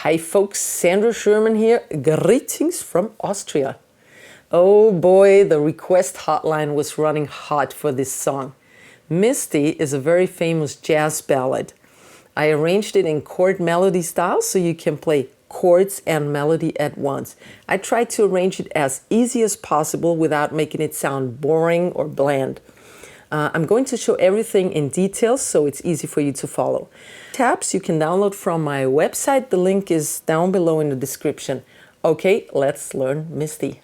Hi folks, Sandra Sherman here. Greetings from Austria. Oh boy, the request hotline was running hot for this song. Misty is a very famous jazz ballad. I arranged it in chord melody style so you can play chords and melody at once. I tried to arrange it as easy as possible without making it sound boring or bland. I'm going to show everything in detail so it's easy for you to follow. Tabs you can download from my website. The link is down below in the description. Okay, let's learn Misty.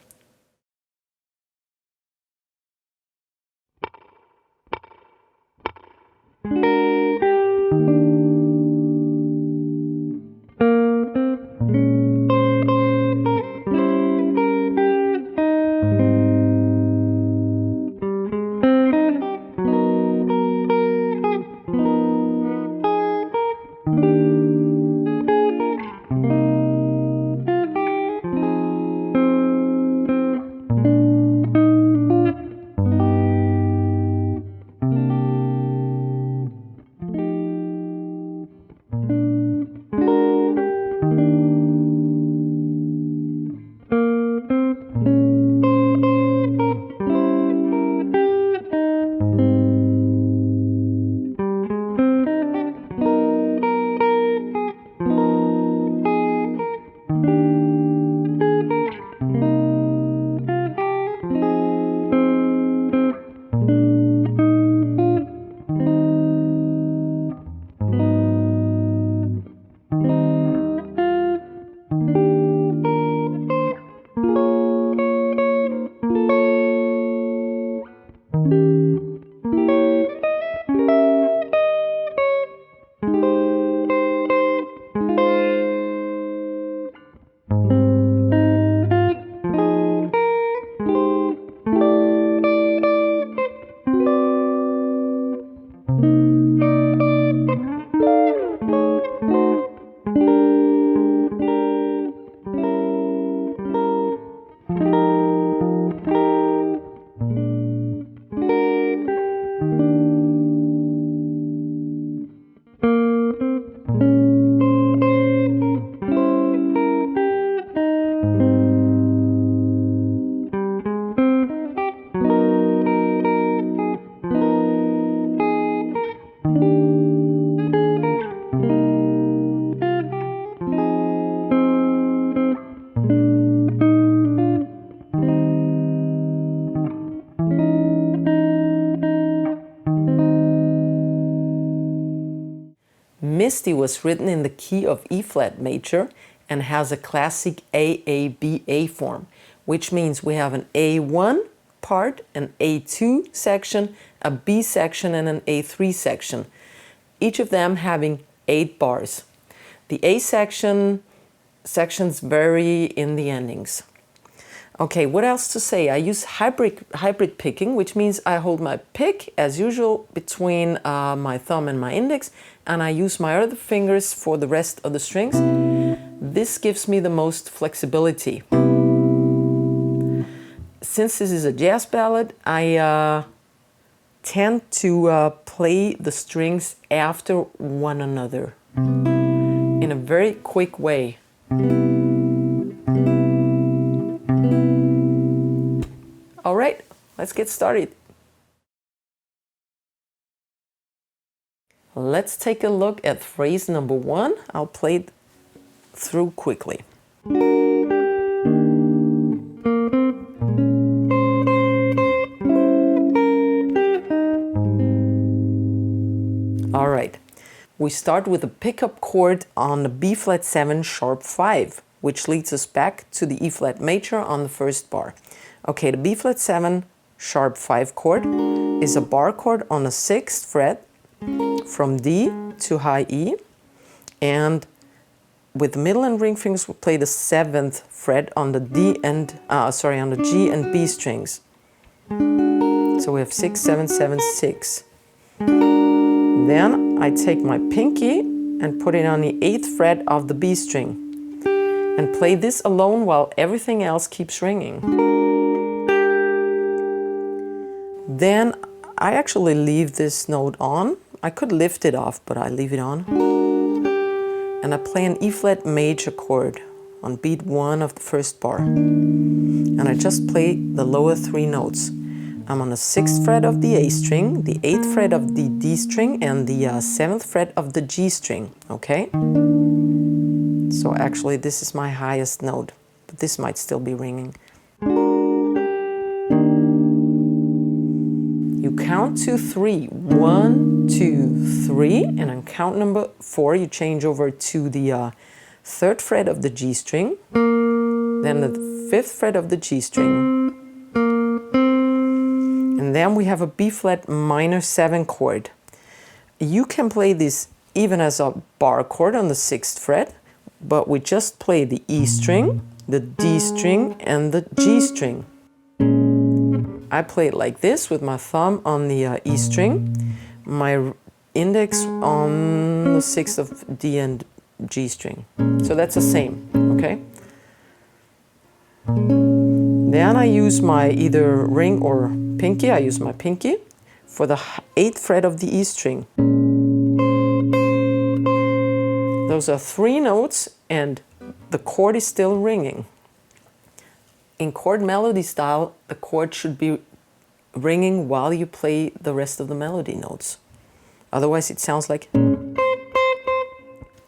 Misty was written in the key of E flat major and has a classic AABA form, which means we have an A1 part, an A2 section, a B section, and an A3 section, each of them having 8 bars. The A sections vary in the endings. Okay, what else to say? I use hybrid picking, which means I hold my pick, as usual, between my thumb and my index, and I use my other fingers for the rest of the strings. This gives me the most flexibility. Since this is a jazz ballad, I tend to play the strings after one another in a very quick way. All right, let's get started. Let's take a look at phrase number 1. I'll play it through quickly. All right, we start with a pickup chord on the B flat 7 sharp 5, which leads us back to the E flat major on the first bar. Okay, the B flat 7 sharp 5 chord is a bar chord on the 6th fret from D to high E, and with the middle and ring fingers we play the 7th fret on the on the G and B strings. So we have 6, 7, 7, 6. Then I take my pinky and put it on the 8th fret of the B string and play this alone while everything else keeps ringing. Then I actually leave this note on. I could lift it off, but I leave it on. and I play an E flat major chord on beat 1 of the first bar. And I just play the lower 3 notes. I'm on the 6th fret of the A string, the 8th fret of the D string, and the 7th fret of the G string, okay? So actually this is my highest note, but this might still be ringing. You count to 3, 1, 2, 3, and on count number 4 you change over to the 3rd fret of the G string, then the 5th fret of the G string, and then we have a B flat minor 7 chord. You can play this even as a bar chord on the 6th fret, but we just play the E string, the D string, and the G string. I play it like this with my thumb on the E string, my index on the 6th of D and G string. So that's the same, okay? Then I use my either ring or pinky. I use my pinky for the 8th fret of the E string. Those are 3 notes and the chord is still ringing. In chord melody style, the chord should be ringing while you play the rest of the melody notes. Otherwise it sounds like...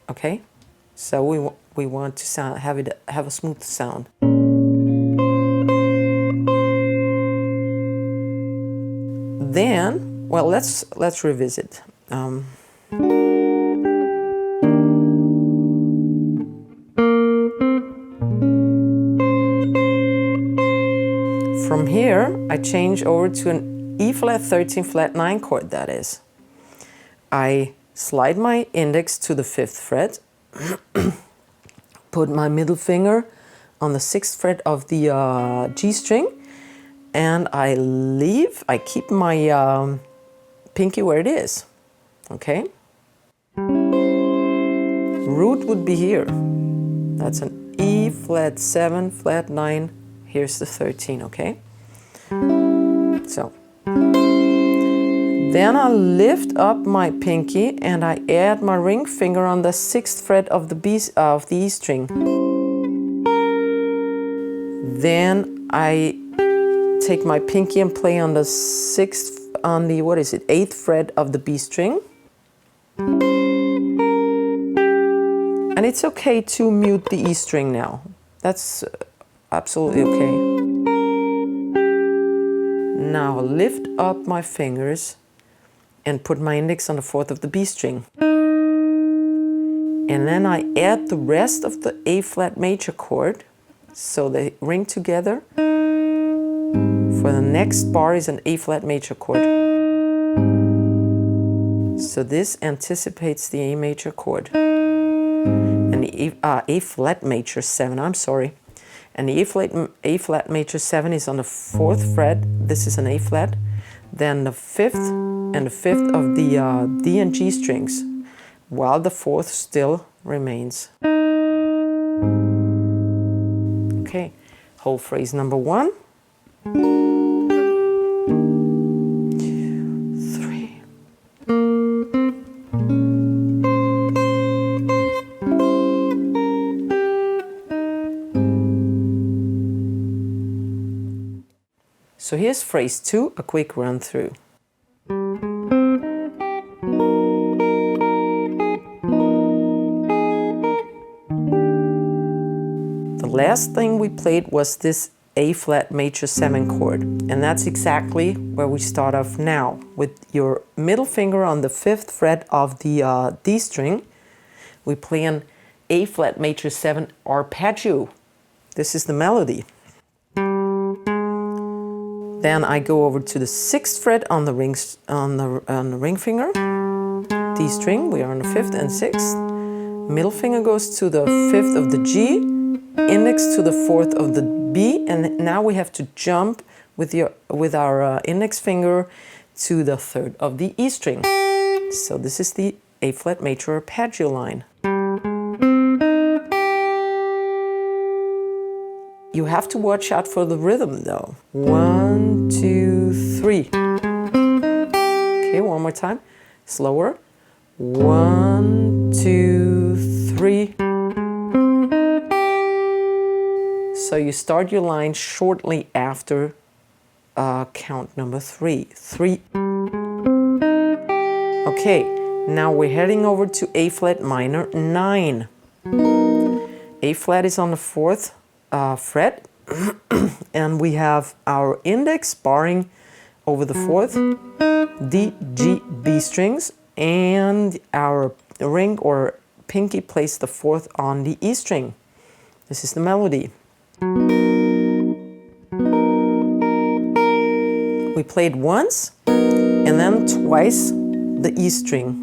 Okay? So we want to have a smooth sound. Then, well, let's revisit. From here, I change over to an E flat 13 flat 9 chord, that is. I slide my index to the 5th fret, put my middle finger on the 6th fret of the G string, and I keep my pinky where it is, okay? Root would be here. That's an E flat 7 flat 9. Here's the 13, okay? So, then I lift up my pinky and I add my ring finger on the 6th fret of the E string. Then I take my pinky and play on the 8th fret of the B string. And it's okay to mute the E string now. That's absolutely okay. Now lift up my fingers and put my index on the 4th of the B string. And then I add the rest of the A flat major chord, so they ring together. For the next bar is an A flat major chord. So this anticipates the A major chord. And the A flat major 7, I'm sorry. And the A flat major 7 is on the 4th fret. This is an A flat. Then the 5th and the 5th of the D and G strings, while the 4th still remains. Okay, whole phrase number 1. 2, 3. So here's phrase 2, a quick run through. The last thing we played was this A flat major 7 chord, and that's exactly where we start off now, with your middle finger on the 5th fret of the D string. We play an A flat major 7 arpeggio. This is the melody. Then I go over to the 6th fret on the ring finger, D string. We are on the 5th and 6th. Middle finger goes to the 5th of the G, index to the 4th of the B, and now we have to jump with our index finger to the 3rd of the E string. So this is the A flat major arpeggio line. You have to watch out for the rhythm though. 1, 2, 3. Okay, one more time. Slower. 1, 2, 3. 3. So you start your line shortly after count number 3. 3. Okay, now we're heading over to A flat minor 9. A flat is on the 4th fret, and we have our index barring over the 4th, D, G, B strings, and our ring or pinky plays the 4th on the E string. This is the melody. We played once and then twice the E string.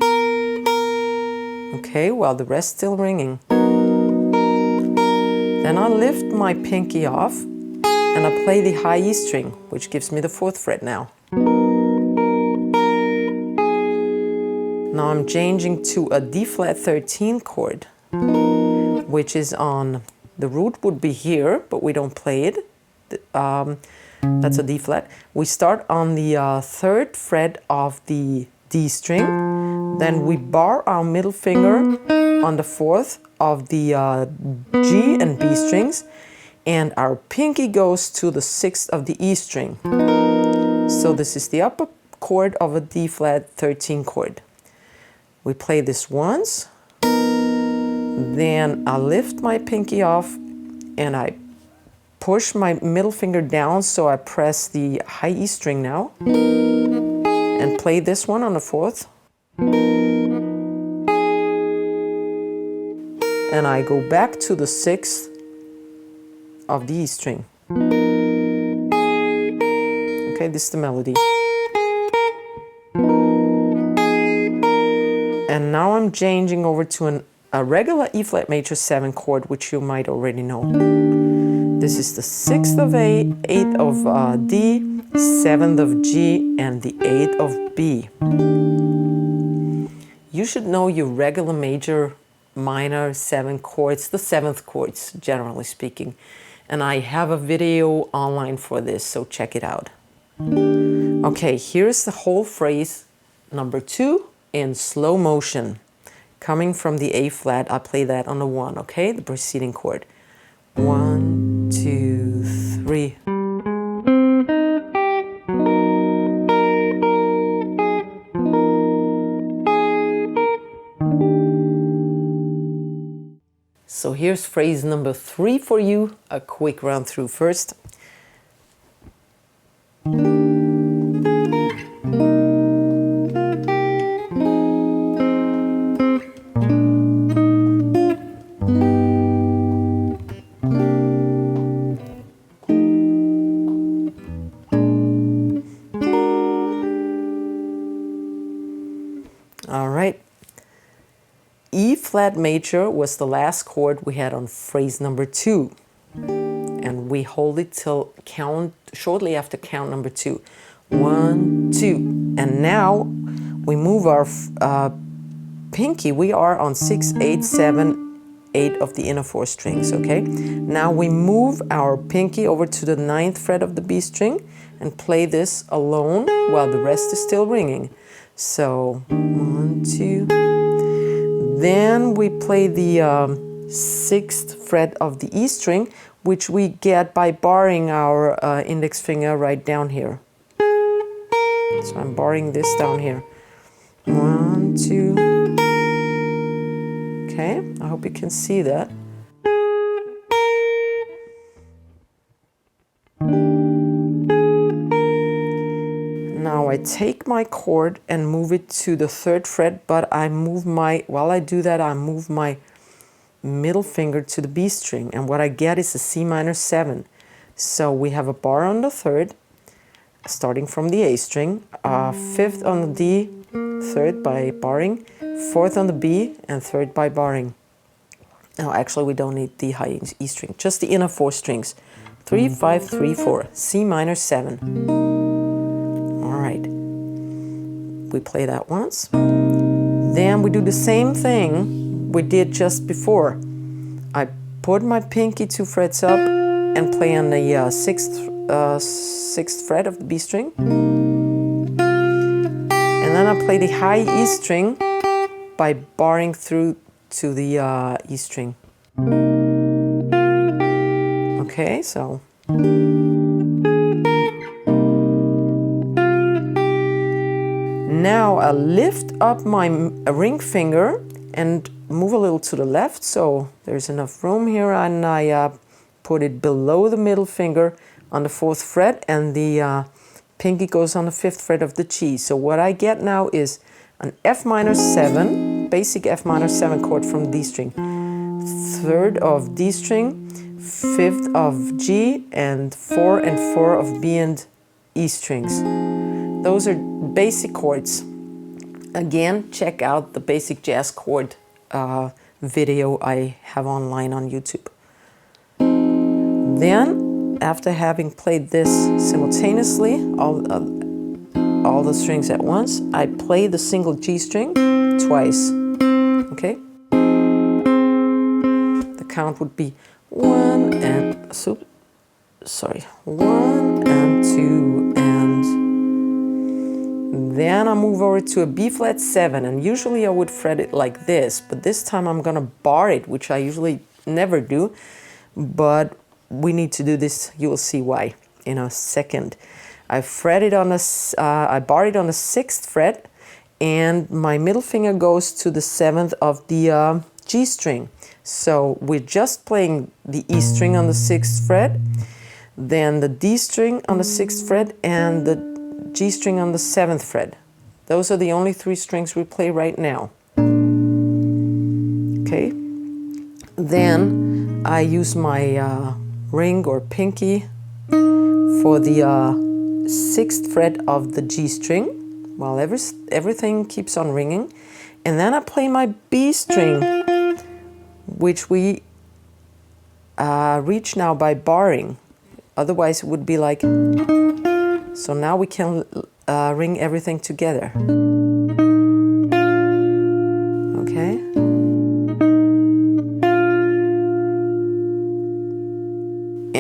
Okay, while the rest still ringing. Then I lift my pinky off and I play the high E string, which gives me the 4th fret now. Now I'm changing to a D flat 13 chord, which is on, the root would be here, but we don't play it. That's a D flat. We start on the 3rd fret of the D string, then we bar our middle finger on the 4th of the G and B strings, and our pinky goes to the 6th of the E string. So this is the upper chord of a D flat 13 chord. We play this once, then I lift my pinky off and I push my middle finger down, so I press the high E string now and play this one on the 4th. And I go back to the 6th of the E string. Okay, this is the melody. And now I'm changing over to a regular E flat major 7 chord, which you might already know. This is the 6th of A, 8th of D, 7th of G, and the 8th of B. You should know your regular major, minor 7 chords, the 7th chords, generally speaking. And I have a video online for this, so check it out. Okay, here's the whole phrase number 2 in slow motion. Coming from the A flat, I play that on the 1, okay? The preceding chord. 1, 2, 3. So here's phrase number 3 for you. A quick run through first. All right. E flat major was the last chord we had on phrase number 2. And we hold it till count, shortly after count number 2. 1, 2. And now we move our pinky. We are on 6, 8, 7, 8 of the inner 4 strings, okay? Now we move our pinky over to the 9th fret of the B string and play this alone while the rest is still ringing. So 1, 2. Then we play the 6th fret of the E string, which we get by barring our index finger right down here. So I'm barring this down here. 1, 2. Okay, I hope you can see that. Now I take my chord and move it to the 3rd fret, but while I do that, I move my middle finger to the B string, and what I get is a C minor 7. So we have a bar on the 3rd, starting from the A string, 5th on the D, 3rd by barring, 4th on the B, and 3rd by barring. Now actually we don't need the high E string, just the inner 4 strings. 3, 5, 3, 4, C minor 7. Alright, we play that once. Then we do the same thing we did just before. I put my pinky 2 frets up and play on the 6th fret of the B string. And then I play the high E string by barring through to the E string. Okay, so now I lift up my ring finger and move a little to the left, so there's enough room here, and I put it below the middle finger on the 4th fret, and the pinky goes on the 5th fret of the G. So what I get now is an F minor 7, basic F minor 7 chord from D string, 3rd of D string, 5th of G, and 4 and 4 of B and E strings. Those are basic chords. Again, check out the basic jazz chord video I have online on YouTube. Then, after having played this simultaneously, all the strings at once, I play the single G string twice. Okay? The count would be 1 and 1 and 2 and then I move over to a B flat 7, and usually I would fret it like this, but this time I'm gonna bar it, which I usually never do, but we need to do this. You will see why in a second. I bar it on the 6th fret, and my middle finger goes to the 7th of the G string. So we're just playing the E string on the 6th fret, then the D string on the 6th fret, and the G string on the 7th fret. Those are the only 3 strings we play right now. Okay. Then I use my ring or pinky for the 6th fret of the G string while everything keeps on ringing. And then I play my B string, which we reach now by barring. Otherwise it would be like... So now we can ring everything together. Okay.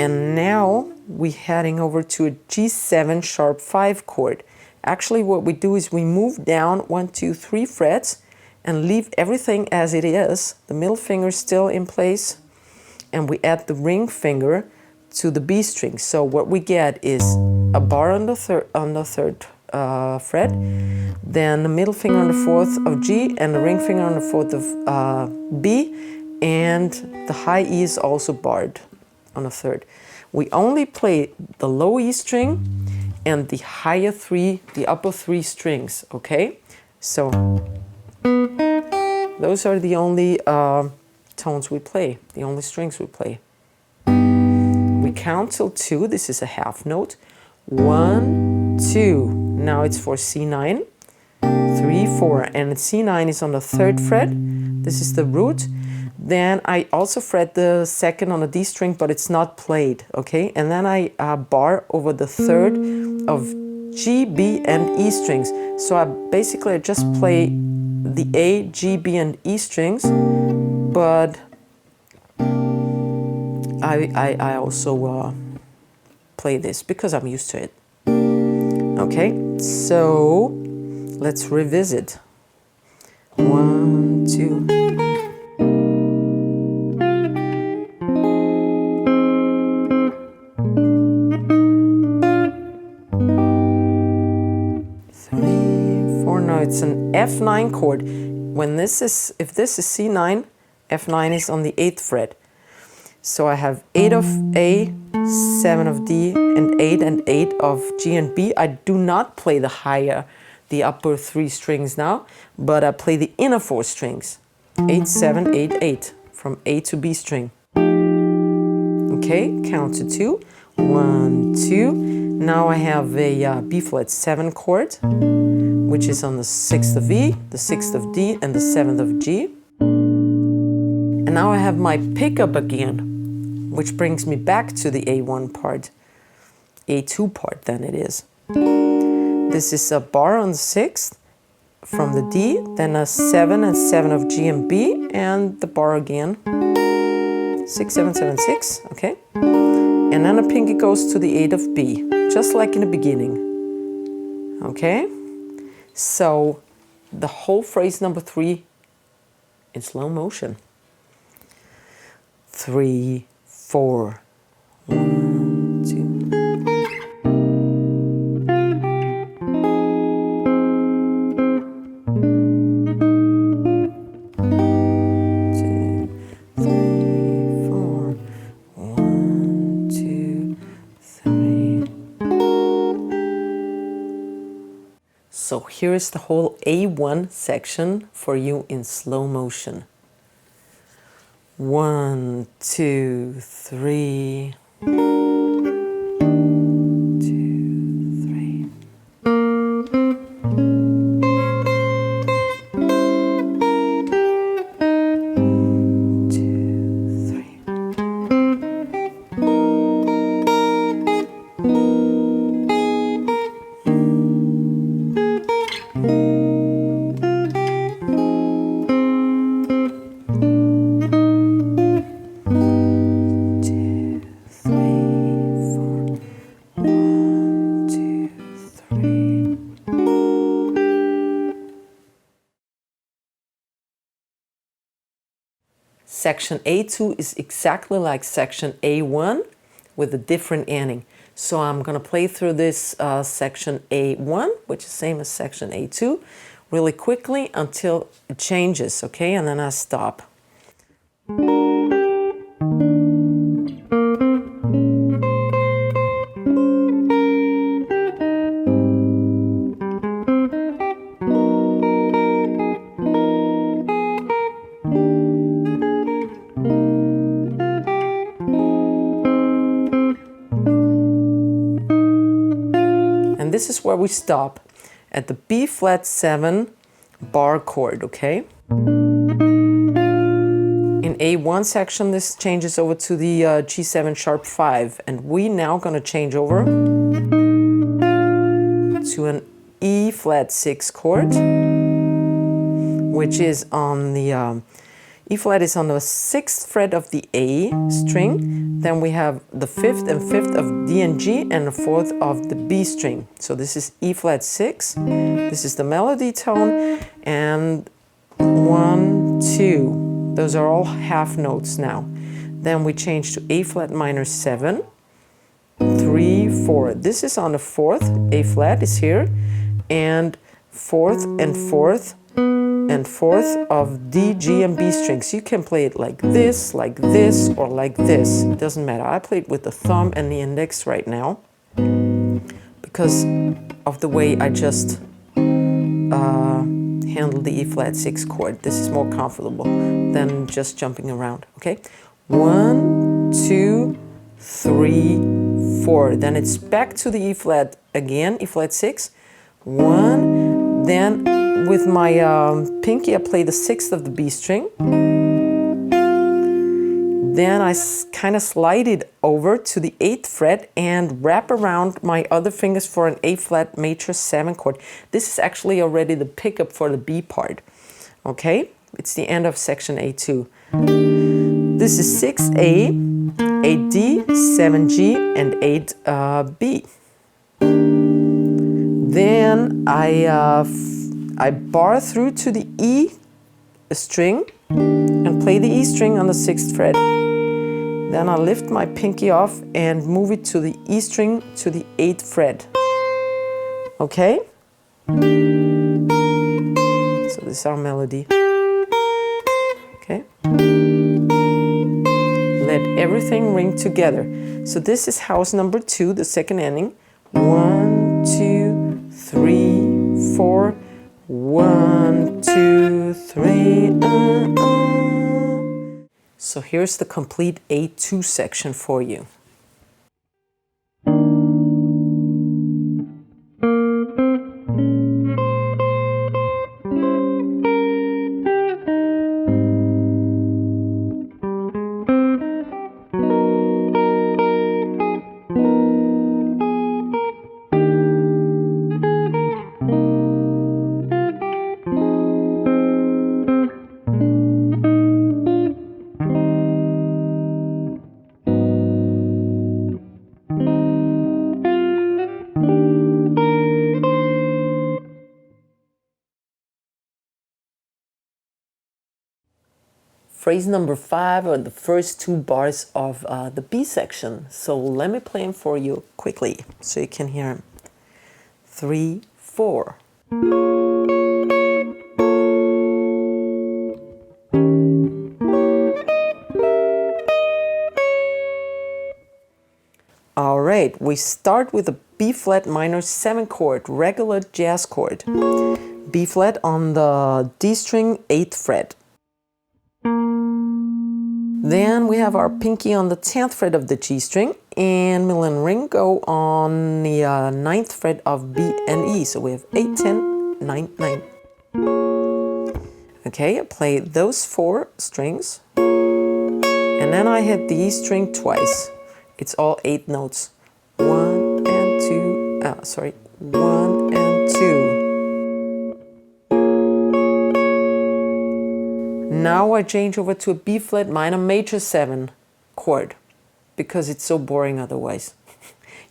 And now we're heading over to a G7 sharp 5 chord. Actually what we do is we move down 1, 2, 3 frets and leave everything as it is. The middle finger is still in place, and we add the ring finger to the B string. So what we get is a bar on the third fret, then the middle finger on the 4th of G, and the ring finger on the 4th of B, and the high E is also barred on the 3rd. We only play the low E string and the higher 3, the upper 3 strings, okay? So those are the only tones we play, the only strings we play. We count till 2, this is a half note. 1, 2, now it's for C9, 3, 4, and C9 is on the 3rd fret. This is the root. Then I also fret the 2nd on the D string, but it's not played, okay? And then I bar over the 3rd of G, B, and E strings. So I just play the A, G, B, and E strings, but I also play this because I'm used to it. Okay, so let's revisit. 1, 2. It's an F9 chord. If this is C9, F9 is on the 8th fret. So I have 8 of A, 7 of D, and 8 of G and B. I do not play the upper 3 strings now, but I play the inner 4 strings. 8, 7, 8, 8 from A to B string. Okay, count to 2. 1, 2. Now I have a B flat 7 chord, which is on the 6th of E, the 6th of D, and the 7th of G. And now I have my pickup again, which brings me back to the A1 part, A2 part then it is. This is a bar on the 6th from the D, then a 7 and 7 of G and B, and the bar again. 6, 7, 7, 6, okay? And then a pinky goes to the 8 of B, just like in the beginning, okay? So the whole phrase number 3 in slow motion. 3, 4, 1, 2. 1, 2, 3. So here is the whole A1 section for you in slow motion. 1, 2, 3. 2, 3. 2, 3. Section A2 is exactly like section A1 with a different ending. So I'm going to play through this section A1, which is same as section A2, really quickly until it changes, okay? And then I stop. And this is where we stop, at the B flat 7 bar chord, okay? In A1 section, this changes over to the G7 sharp 5, and we now going to change over to an E flat 6 chord, which is on the E flat is on the 6th fret of the A string. Then we have the 5th and 5th of D and G and the 4th of the B string. So this is E flat 6. This is the melody tone, and 1, 2. Those are all half notes now. Then we change to A flat minor 7, 3, 4. This is on the 4th. A flat is here, and 4th and 4th and 4th of D, G, and B strings. You can play it like this, or like this. It doesn't matter. I play it with the thumb and the index right now because of the way I just handle the E flat 6 chord. This is more comfortable than just jumping around, okay? 1, 2, 3, 4. Then it's back to the E flat again, E flat 6. 1, then with my pinky I play the 6th of the B string. Then I kind of slide it over to the 8th fret and wrap around my other fingers for an A flat major 7 chord. This is actually already the pickup for the B part. Okay, it's the end of section A2. This is 6A, 8D, 7G, and 8B. Then I bar through to the E string and play the E string on the 6th fret. Then I lift my pinky off and move it to the E string to the 8th fret. Okay? So this is our melody. Okay? Let everything ring together. So this is house number 2, the second ending. 1, 2, 3, 4. 1, 2, 3. So here's the complete A2 section for you. Phrase number 5 are the first 2 bars of the B section. So let me play them for you quickly so you can hear them. 3, 4. All right, we start with a B flat minor 7 chord, regular jazz chord. B flat on the D string, 8th fret. Then we have our pinky on the 10th fret of the G string, and middle and ring go on the 9th fret of B and E. So we have 8, 10, 9, 9. Okay, I play those 4 strings, and then I hit the E string twice. It's all 8 notes. 1 and 2, 1 and 2. Now I change over to a B flat minor major 7 chord because it's so boring otherwise.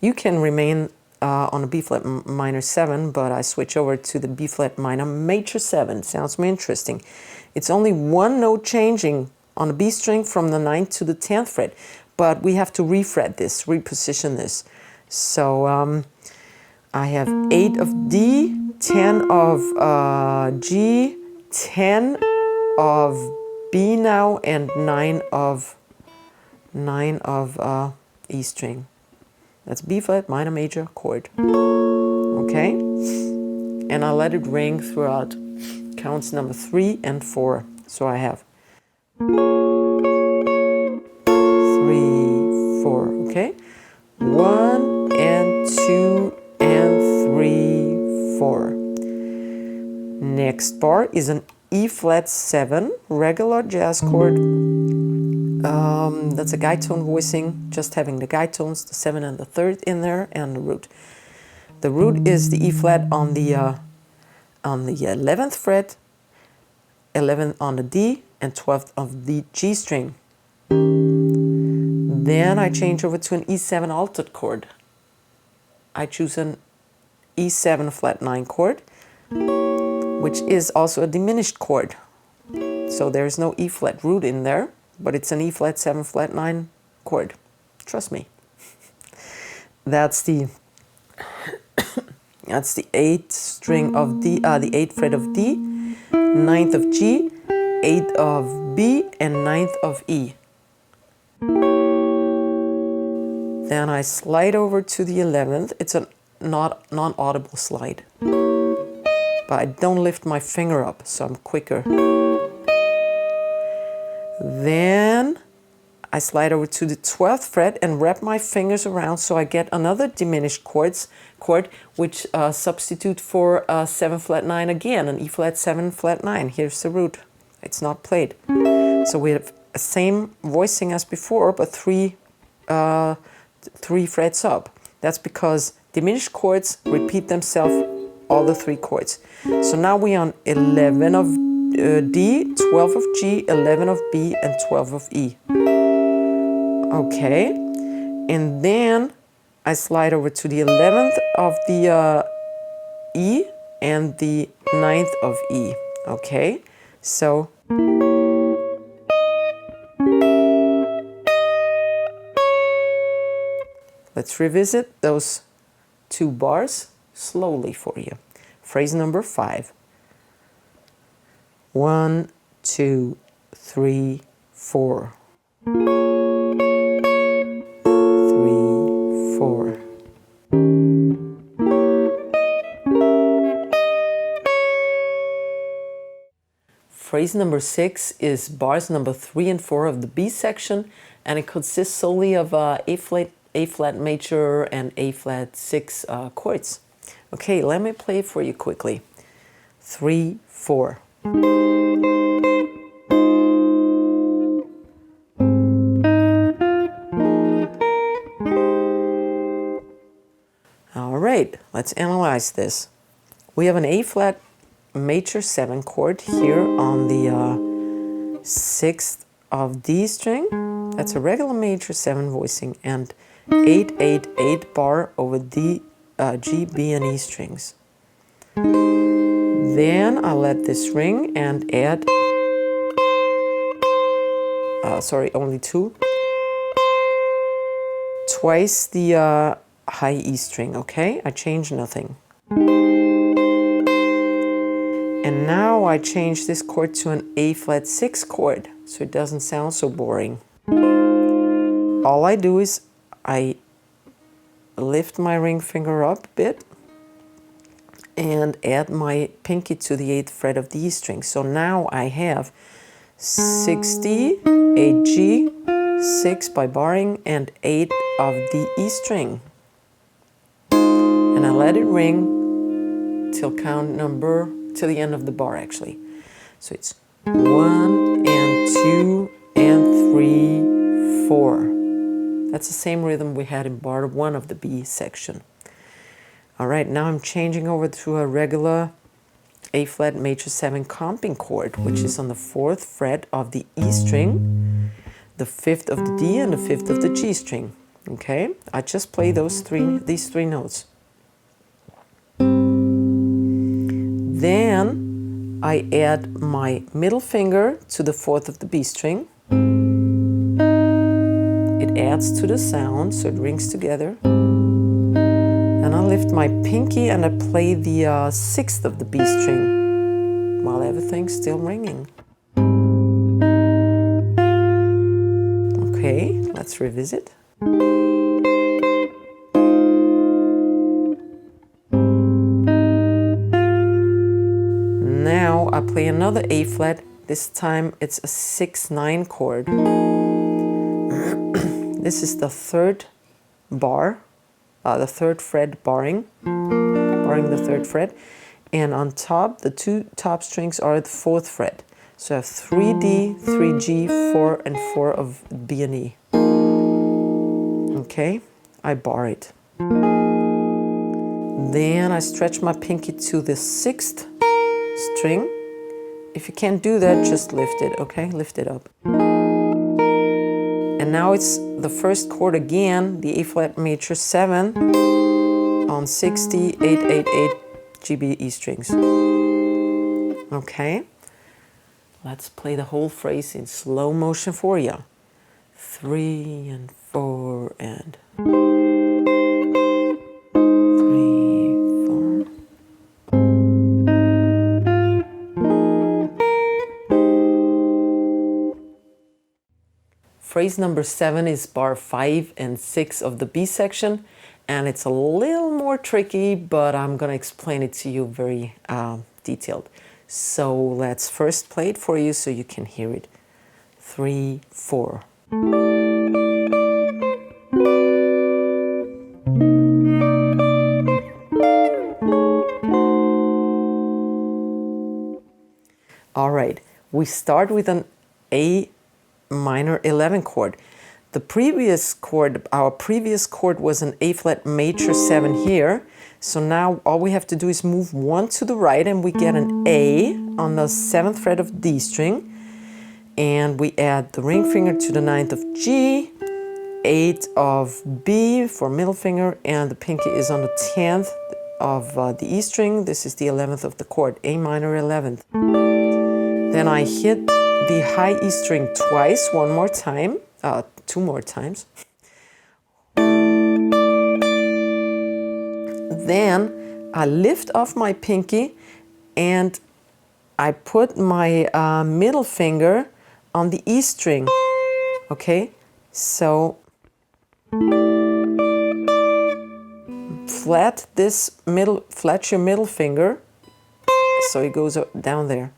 You can remain on a B flat minor 7, but I switch over to the B flat minor major 7. Sounds more interesting. It's only 1 note changing on the B string from the 9th to the 10th fret, but we have to refret this, reposition this. So I have 8 of D, 10 of G, 10 of B now, and 9 of E string. That's B flat minor major chord. Okay, and I let it ring throughout counts number 3 and 4. So I have 3, 4. Okay, 1 and 2 and 3, 4. Next bar is an E flat 7 regular jazz chord. That's a guide tone voicing, just having the guide tones, the 7 and the 3rd in there, and the root. The root is the E flat on the 11th fret, 11th on the D, and 12th of the G string. Then I change over to an E7 altered chord. I choose an E7 flat 9 chord, which is also a diminished chord. So there's no E flat root in there, but it's an E flat 7 flat 9 chord. Trust me. That's the 8th string of D, the 8th fret of D, 9th of G, 8th of B, and 9th of E. Then I slide over to the 11th. It's a non-audible slide, but I don't lift my finger up, so I'm quicker. Then I slide over to the 12th fret and wrap my fingers around so I get another diminished chord, which substitute for 7 flat 9 again, an E flat 7 flat 9. Here's the root. It's not played. So we have the same voicing as before, but 3 frets up. That's because diminished chords repeat themselves all the 3 chords. So now we're on 11 of D, 12 of G, 11 of B, and 12 of E. Okay, and then I slide over to the 11th of the E and the 9th of E. Okay, so let's revisit those 2 bars slowly for you. Phrase number 5. 1, 2, 3, 4. 3, 4. Phrase number 6 is bars number 3 and 4 of the B section, and it consists solely of A flat major and A flat 6 chords. Okay, let me play it for you quickly. 3, 4. All right, let's analyze this. We have an A flat major 7 chord here on the 6th of D string. That's a regular major 7 voicing, and 8, 8, 8 bar over D, G, B, and E strings. Then I let this ring and add sorry, only 2. Twice the high E string, okay? I change nothing. And now I change this chord to an A flat 6 chord, so it doesn't sound so boring. All I do is I lift my ring finger up a bit and add my pinky to the 8th fret of the E string. So now I have 6D, 8G, 6 by barring, and 8 of the E string. And I let it ring till till the end of the bar actually. So it's 1 and 2 and 3, 4. That's the same rhythm we had in bar 1 of the B section. All right, now I'm changing over to a regular A flat major 7 comping chord, which is on the 4th fret of the E string, the 5th of the D, and the 5th of the G string. Okay, I just play these 3 notes. Then I add my middle finger to the 4th of the B string. It adds to the sound, so it rings together. And I lift my pinky and I play the 6th of the B string while everything's still ringing. Okay, let's revisit. Now I play another A flat. This time it's a 6-9 chord. This is the 3rd bar, the 3rd fret barring the 3rd fret. And on top, the 2 top strings are the 4th fret. So I have 3D, 3G, 4, and 4 of B and E. Okay, I bar it. Then I stretch my pinky to the 6th string. If you can't do that, just lift it, okay? Lift it up. And now it's the 1st chord again, the A flat major 7 on 6D, 8, 8, 8 GB E strings. Okay, let's play the whole phrase in slow motion for you. 3 and 4 and 3, 4. Phrase number 7 is bar 5 and 6 of the B section, and it's a little more tricky, but I'm gonna explain it to you very detailed. So let's first play it for you so you can hear it. 3, 4. All right, we start with an A minor 11 chord. The previous chord, our previous chord was an A flat major 7 here. So now all we have to do is move 1 to the right and we get an A on the 7th fret of D string. And we add the ring finger to the 9th of G, 8 of B for middle finger, and the pinky is on the 10th of the E string. This is the 11th of the chord, A minor 11th. Then I hit the high E string twice, 1 more time, 2 more times. Then I lift off my pinky and I put my middle finger on the E string. Okay, so flat your middle finger, so it goes down there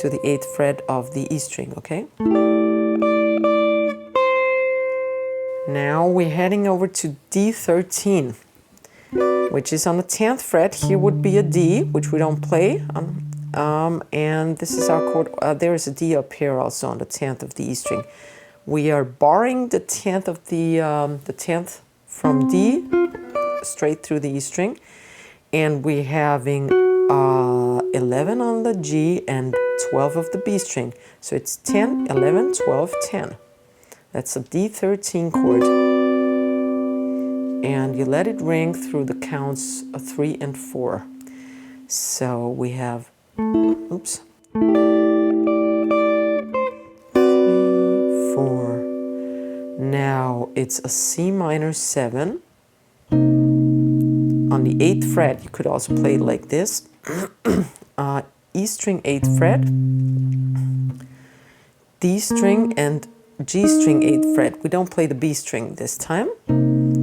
to the 8th fret of the E string, okay? Now we're heading over to D13, which is on the 10th fret. Here would be a D, which we don't play. And this is our chord. There is a D up here also on the 10th of the E string. We are barring the 10th of the 10th from D straight through the E string, and we're having 11 on the G and 12 of the B string. So it's 10, 11, 12, 10. That's a D13 chord. And you let it ring through the counts of 3 and 4. So we have, oops. it's a C minor 7. On the 8th fret, you could also play it like this. E string 8th fret, D string and G string 8th fret. We don't play the B string this time,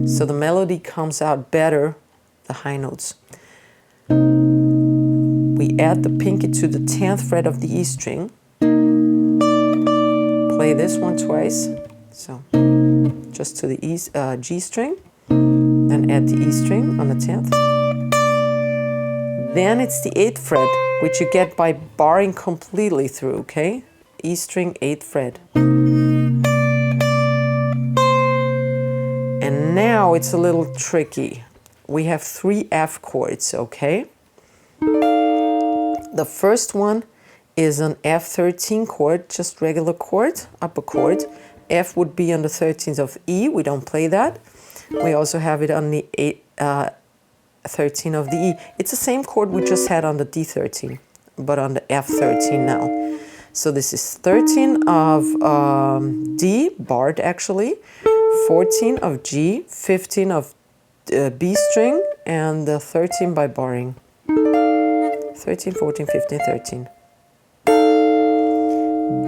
so the melody comes out better, the high notes. We add the pinky to the 10th fret of the E string. Play this one twice, so just to the G string, then add the E string on the 10th. Then it's the 8th fret, which you get by barring completely through, okay? E string 8th fret. And now it's a little tricky. We have 3 F chords, okay? The first one is an F13 chord, just regular chord, upper chord. F would be on the 13th of E, we don't play that. We also have it on the 13 of the E. It's the same chord we just had on the D13, but on the F13 now. So this is 13 of D, barred actually, 14 of G, 15 of B string, and 13 by barring. 13, 14, 15, 13.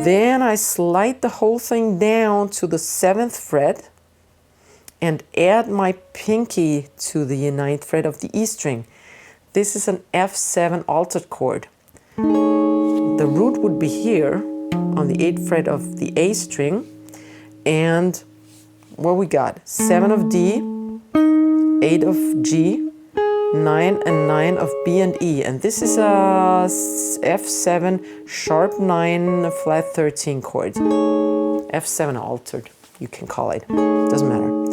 Then I slide the whole thing down to the 7th fret and add my pinky to the 9th fret of the E string. This is an F7 altered chord. The root would be here on the 8th fret of the A string, and what we got? 7 of D, 8 of G, 9 and 9 of B and E, and this is a F7 sharp 9 flat 13 chord. F7 altered, you can call it, doesn't matter.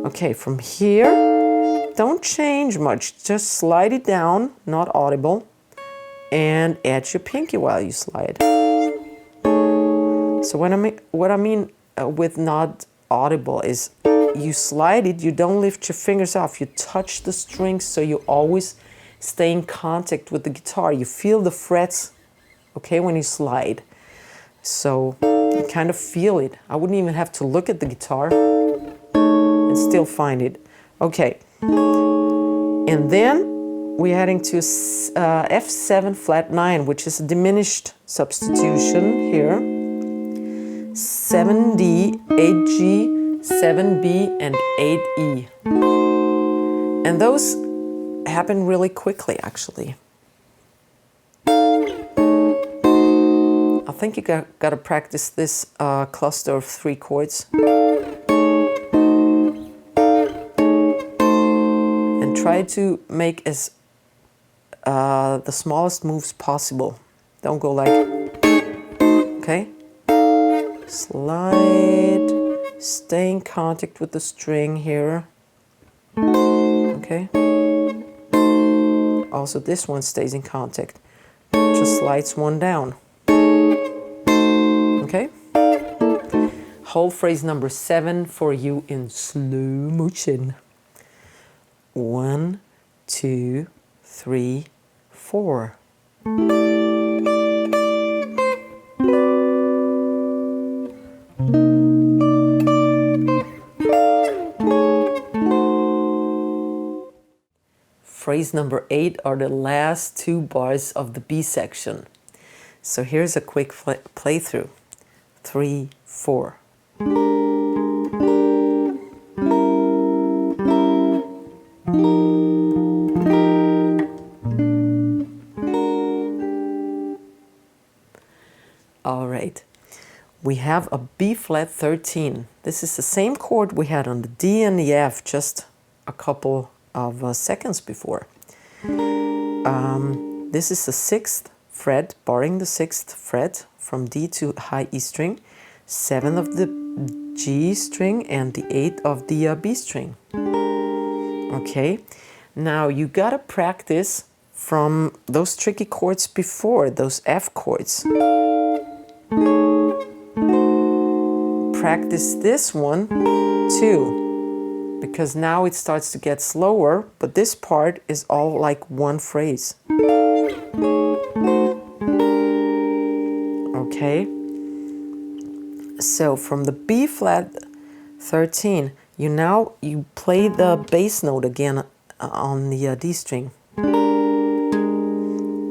Okay, from here, don't change much, just slide it down, not audible, and add your pinky while you slide. So what I mean with not audible is you slide it, you don't lift your fingers off, you touch the strings, so you always stay in contact with the guitar. You feel the frets, okay, when you slide. So you kind of feel it. I wouldn't even have to look at the guitar and still find it. Okay, and then we're heading to F7 flat 9, which is a diminished substitution here. 7D, 8G, 7B, and 8E. And those happen really quickly, actually. I think you got to practice this cluster of 3 chords. And try to make as the smallest moves possible. Don't go like, okay? Slide, stay in contact with the string here. Okay? Also this one stays in contact. Just slides one down. Okay? Whole phrase number 7 for you in slow motion. 1, 2, 3, 4. Phrase number 8 are the last 2 bars of the B section. So here's a quick playthrough. 3, 4. All right, we have a B flat 13. This is the same chord we had on the D and the F just a couple of seconds before. This is the 6th fret, barring the 6th fret from D to high E string, 7 of the G string, and the 8 of the B string. Okay, now you gotta practice from those tricky chords before, those F chords. Practice this one too, because now it starts to get slower, but this part is all like one phrase. Okay, so from the B flat 13. You play the bass note again on the D string.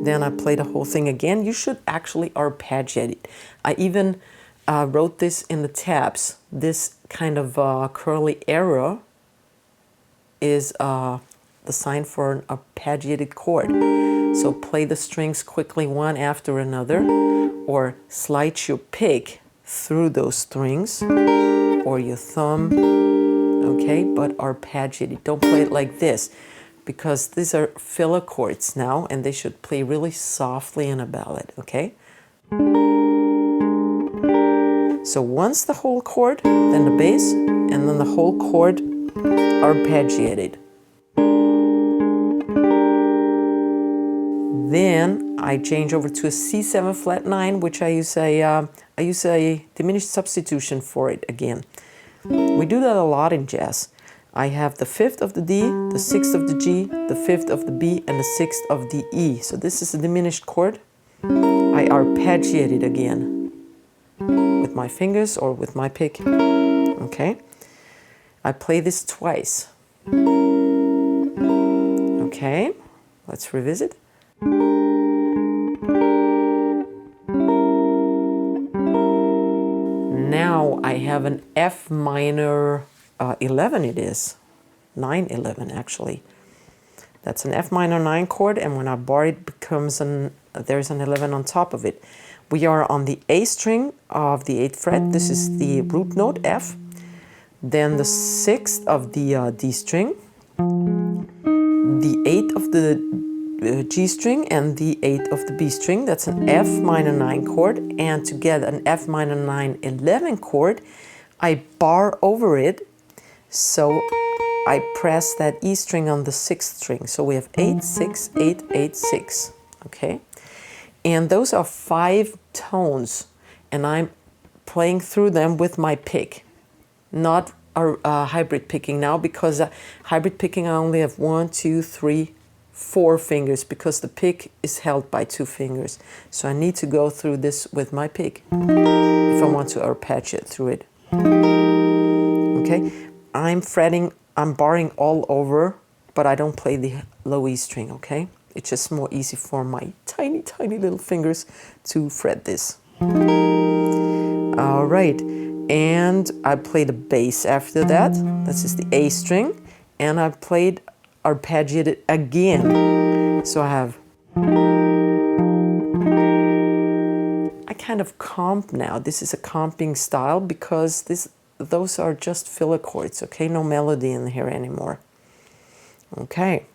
Then I play the whole thing again. You should actually arpeggiate it. I even wrote this in the tabs. This kind of curly arrow is the sign for an arpeggiated chord. So play the strings quickly one after another, or slide your pick through those strings, or your thumb, okay? But arpeggiate it. Don't play it like this, because these are filler chords now, and they should play really softly in a ballad, okay? So once the whole chord, then the bass, and then the whole chord arpeggiated. Then I change over to a C7 flat 9, which I use a diminished substitution for it again. We do that a lot in jazz. I have the 5th of the D, the 6th of the G, the 5th of the B, and the 6th of the E. So this is a diminished chord. I arpeggiate it again with my fingers or with my pick. Okay. I play this twice. Okay, let's revisit. Now I have an F minor 11 it is. 9/11 actually. That's an F minor 9 chord, and when I bar it becomes there's an 11 on top of it. We are on the A string of the 8th fret. This is the root note F. Then the 6th of the D string, the 8th of the G string, and the 8th of the B string. That's an F minor 9 chord, and to get an F minor 9/11 chord, I bar over it, so I press that E string on the 6th string. So we have 8, 6, 8, 8, 6, okay? And those are 5 tones, and I'm playing through them with my pick, not hybrid picking now, because hybrid picking I only have 1, 2, 3, 4 fingers, because the pick is held by 2 fingers. So I need to go through this with my pick if I want to arpeggiate through it. Okay, I'm barring all over, but I don't play the low E string, okay? It's just more easy for my tiny, tiny little fingers to fret this. All right, and I play the bass after that. This is the A string, and I played arpeggiated again. So I have, I kind of comp now. This is a comping style because those are just filler chords, okay? No melody in here anymore. Okay.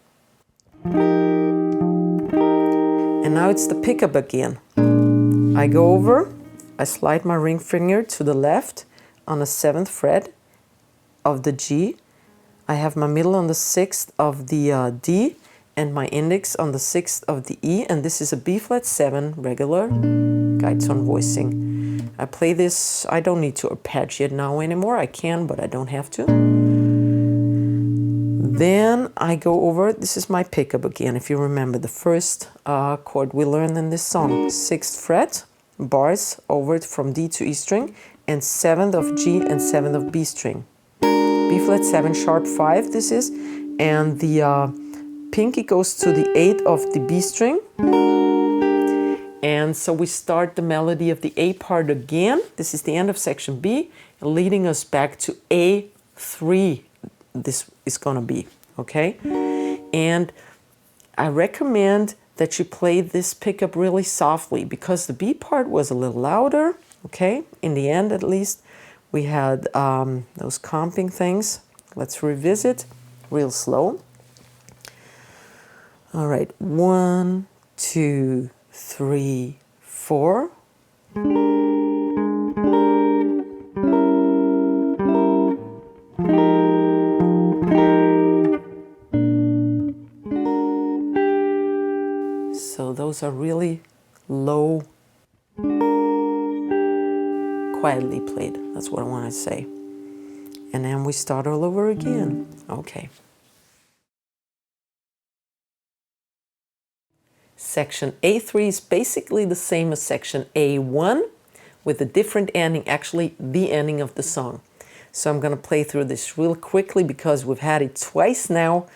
And now it's the pickup again. I go over, I slide my ring finger to the left on the 7th fret of the G. I have my middle on the 6th of the D, and my index on the 6th of the E, and this is a B flat 7 regular guide tone voicing. I play this, I don't need to arpeggiate now anymore. I can, but I don't have to. Then I go over, this is my pickup again, if you remember the first chord we learned in this song. 6th fret, bars over from D to E string, and 7th of G and 7th of B string. B flat 7 sharp 5 this is, and the pinky goes to the 8th of the B string. And so we start the melody of the A part again. This is the end of section B, leading us back to A3. This is gonna be, okay? And I recommend that you play this pickup really softly, because the B part was a little louder, okay? In the end, at least, we had those comping things. Let's revisit real slow. All right, 1, 2, 3, 4. So those are really low, quietly played. That's what I want to say. And then we start all over again. Okay. Section A3 is basically the same as section A1 with a different ending, actually the ending of the song. So I'm going to play through this real quickly because we've had it twice now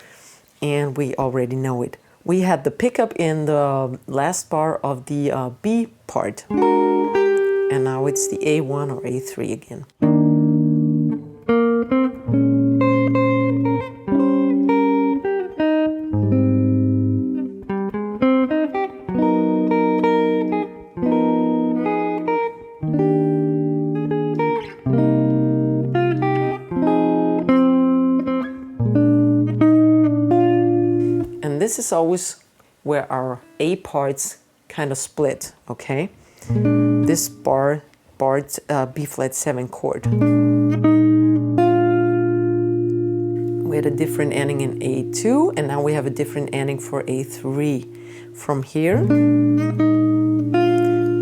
and we already know it. We had the pickup in the last bar of the B part, and now it's the A1 or A3 again. And this is always where our A parts kind of split, okay? This barred B flat 7 chord. We had a different ending in A2, and now we have a different ending for A3. From here,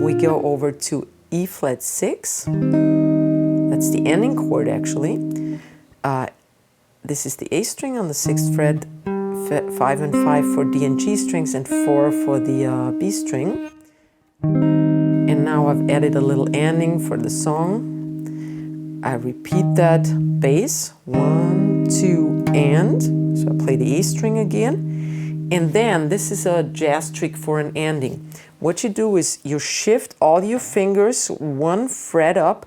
we go over to E flat 6. That's the ending chord, actually. This is the A string on the 6th fret, 5 and 5 for D and G strings, and 4 for the B string. And now I've added a little ending for the song. I repeat that bass, 1, 2, and. So I play the A string again. And then this is a jazz trick for an ending. What you do is you shift all your fingers 1 fret up,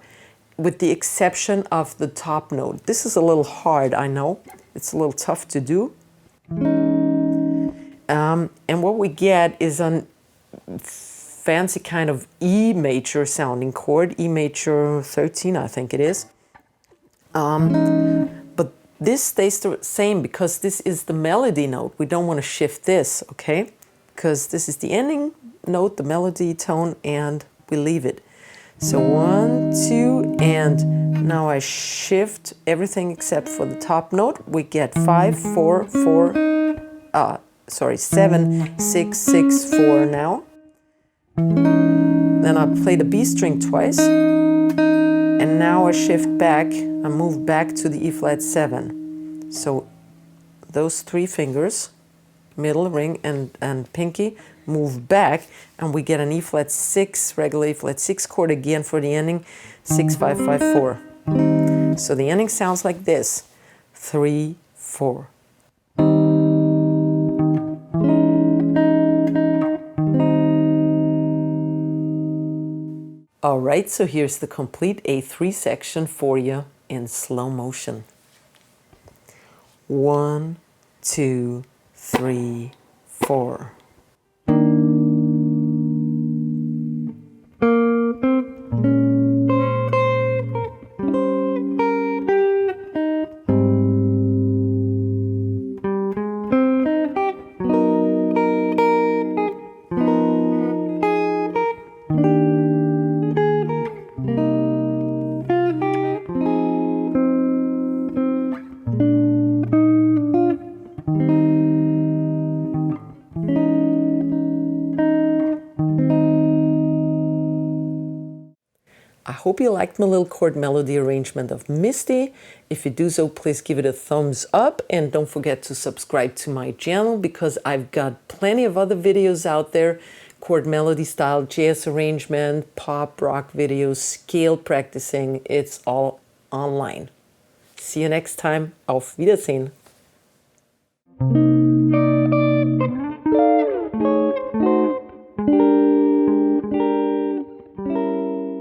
with the exception of the top note. This is a little hard, I know. It's a little tough to do. And what we get is a fancy kind of E major sounding chord, E major 13, I think it is. But this stays the same because this is the melody note. We don't want to shift this, okay? Because this is the ending note, the melody tone, and we leave it. So 1, 2, and now I shift everything except for the top note. We get 5, 4, 7, 6, 6, 4 now. Then I play the B string twice. And now I shift back, I move back to the E flat 7. So those 3 fingers, middle ring and pinky, move back, and we get an E flat 6, regular E flat 6 chord again for the ending, 6, 5, 5, 4. So the ending sounds like this, 3, 4. All right, so here's the complete A3 section for you in slow motion. 1, 2, 3, 4. I hope you liked my little chord melody arrangement of Misty. If you do so, please give it a thumbs up and don't forget to subscribe to my channel because I've got plenty of other videos out there. Chord melody style, jazz arrangement, pop, rock videos, scale practicing. It's all online. See you next time. Auf Wiedersehen.